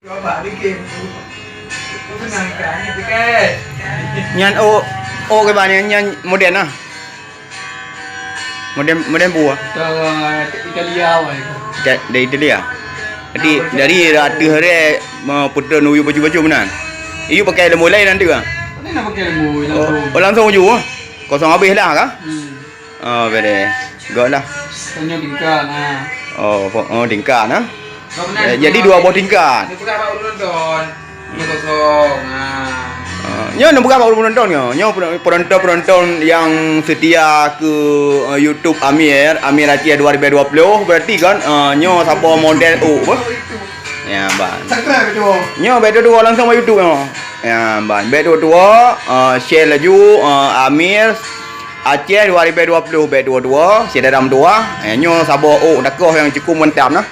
Coba bikin. Itu menangkan itu kan. Nyan cái bà này nyan modern à? Modern buah. Italia wah. Dari Italia. Jadi dari ratu hari putra nuyu baju-baju benar. Iu pakai lembu lain nanti kan? Ini nak pakai lembu Oh, langsung baju ah. Kosong habis lah kan? Oh, bede. Gak lah. Tanya tingkat nah. Oh, tingkat nah. Jadi dua buah tingkat. Ini bukan Pak Nonton. Ini kosong. Nah. Nyo nak bukan penonton nyo penonton yang setia ke YouTube Amir Aceh 2020 berarti kan nyo siapa model apa? Ya ban. Subscribe tu. Nyo bedo dua langsung ke YouTube nyo. Ya ban. Bedo dua share laju Amir Aceh 2020 bedo dua share dalam dua. Nyo siapa dakoh yang cukup mantap nah.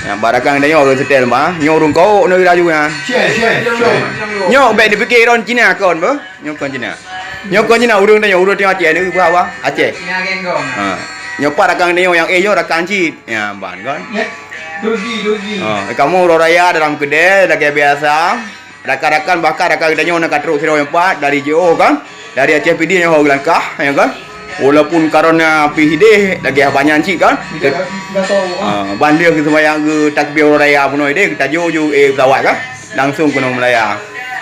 Yang barakan dia nyo setel mah nyo rung kau no ira juga. Share. Nyo baik dipikir orang Cina kon ba? Nyo kon Cina. Nyo kon Cina urang dia urang tengah Aceh ni berapa? Aceh. Ini agen kong. Nyo pak rakan dia yang nyo rakan cit. Ya ban kan. Dogi. Kamu raya dalam kedai lagi biasa. Rakan-rakan bakar rakan dia nyo nak katruk siro yang empat dari JO kan. Dari Aceh PD nyo Langkah ya kan. Walaupun karena PHD lagi banyak cik kan. Bandar ke sembahyang ke takbir raya pun dia kita jojo pesawat kan. Langsung kena Melaya.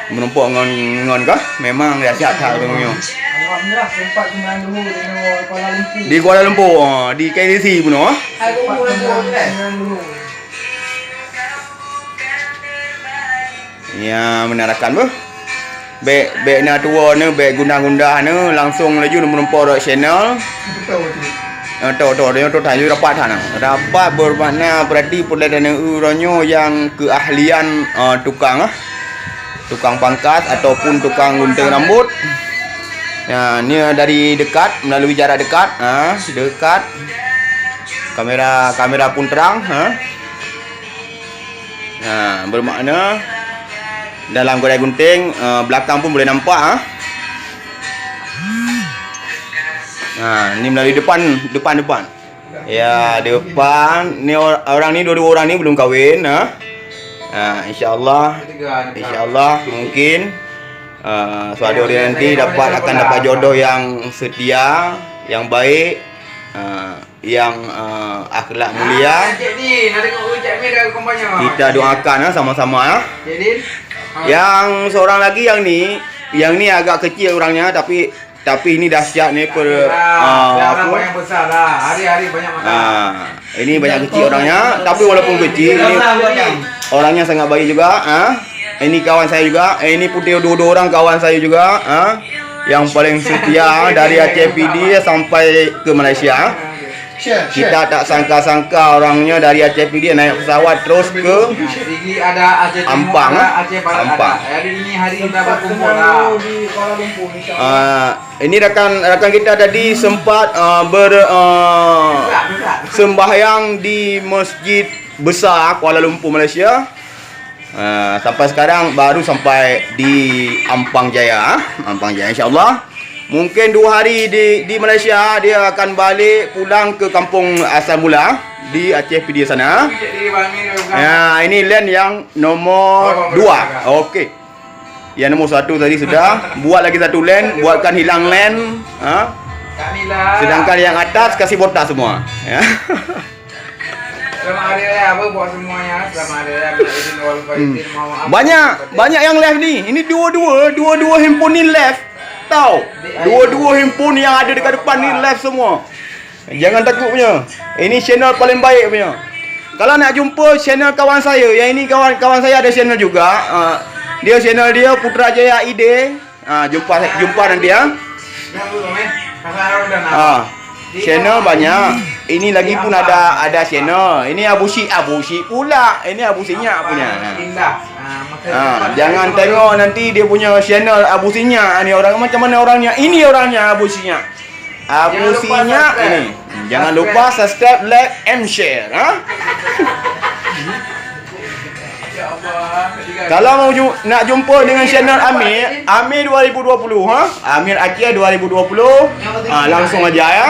Menumpuk ngon kan. Memang dia siap tak tengoknya. Alhamdulillah sempat kemarin dulu dengan Kuala Lumpur. Di Kuala Lumpur, di KDC pun ah. Aku pun dulu. Ya, menarakan bah. Baik na tua ni, baik gundah-gundah ni langsung laju menumpuk dot channel. Betul. Tahu dia tu tanya dapat sana. Dapat bermakna berarti pelajaran uranyo yang keahlian tukang tukang pangkat ataupun tukang gunting rambut. Ya, ni dari dekat melalui jarak dekat, dekat. Kamera pun terang, Nah, bermakna dalam kedai gunting belakang pun boleh nampak ni melalui depan. Ya, depan ni orang ni dua orang ni belum kahwin insyaallah mungkin suatu hari nanti akan dapat jodoh yang setia, yang baik, yang akhlak mulia. Kita doakan sama-sama Yang seorang lagi yang ni agak kecil orangnya tapi ini dahsyat ni apa yang besar lah. Hari-hari banyak makan. Ini banyak kecil orangnya tapi walaupun kecil ini orangnya sangat baik juga. Ini kawan saya juga. Ini putih dua orang kawan saya juga. Yang paling setia dari Aceh PD sampai ke Malaysia. Kita tak sangka-sangka orangnya dari Aceh PD naik pesawat terus ke Ampang. Hari ini hari kita berkumpul lah di Kuala Lumpur insyaallah. Ini rakan kita tadi sempat sembahyang di Masjid Besar Kuala Lumpur Malaysia. Sampai sekarang baru sampai di Ampang Jaya insyaallah. Mungkin 2 hari di Malaysia dia akan balik pulang ke kampung asal mula di Aceh PD sana. Ya, ini land yang nomor 2. Okey. Yang nomor 1 tadi sudah. Buat lagi satu land, buatkan hilang land. Sedangkan yang atas kasih botak semua. Ya. Selamat hari raya apa buat semuanya. Selamat hari raya. Banyak yang left ni. Ini dua handphone ni left. Tahu, dua handphone yang ada dekat depan ni live semua. Jangan takut punya. Ini channel paling baik punya. Kalau nak jumpa channel kawan saya, yang ini kawan saya ada channel juga. Dia channel dia Putrajaya ID. Jumpa nanti ya. Channel banyak. Ini lagi pun ada channel. Ini Abu Syik pula. Ini Abu Sinyak punya. Jangan tengok nanti dia punya channel Abu Sinyak ni orang macam mana orangnya. Ini orangnya Abu Sinyak. Abu Sinyak ini. Jangan lupa subscribe, like and share, Kalau mau nak jumpa dengan channel Amir 2020 Amir Aceh 2020 langsung aja ya.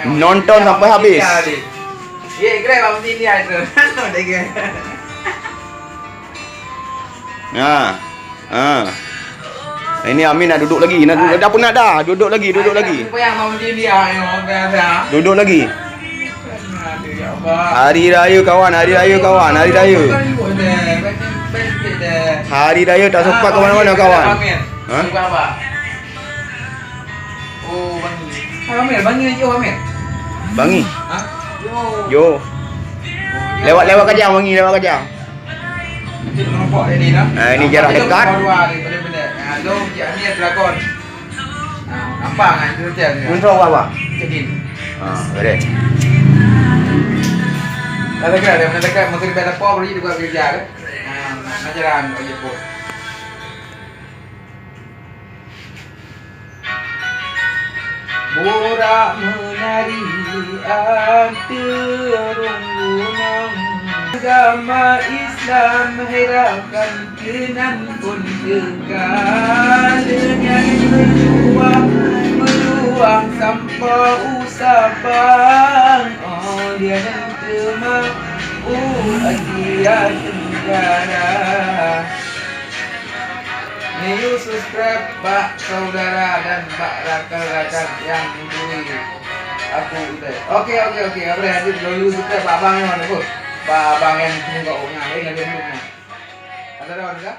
Nonton sampai habis. Ha. Ha. Ini Amin nak duduk lagi. Nak duduk dah penat dah. Duduk lagi. Apa yang mau dia yang biasa. Duduk lagi. Aduh ya Allah. Hari raya kawan. Hari raya tak sempat ke mana-mana kawan. Ha? Suka apa? Oh, bangi. Bangi je Amir. Bangi. Ha? Yo. Lewat Kajang bangi lewat Kajang. Kita nampak dia ni dah. Ini jarak dekat. Benda-benda. Jom Cik Amir Dragon. Nampak kan tu dia. Kontrol apa? Cedin. Boleh. Dah dekat dia, dekat mesti beda apa beri juga kerja ke. Nak jalan aja pun. Borak menari antarung gunung. Agama Islam mengharapkan kenan pun segalanya meluang sampah usapang. Oh dia nanti mau Asia Tenggara. Nih subscribe Pak Saudara dan Pak rakan-rakan yang beri aku udah. Oke. Apa lanjut dulu subscribe Pak Bang yang mana pun. Pak Bang yang tunggu kau ngapain lagi dulu. Ada orang enggak?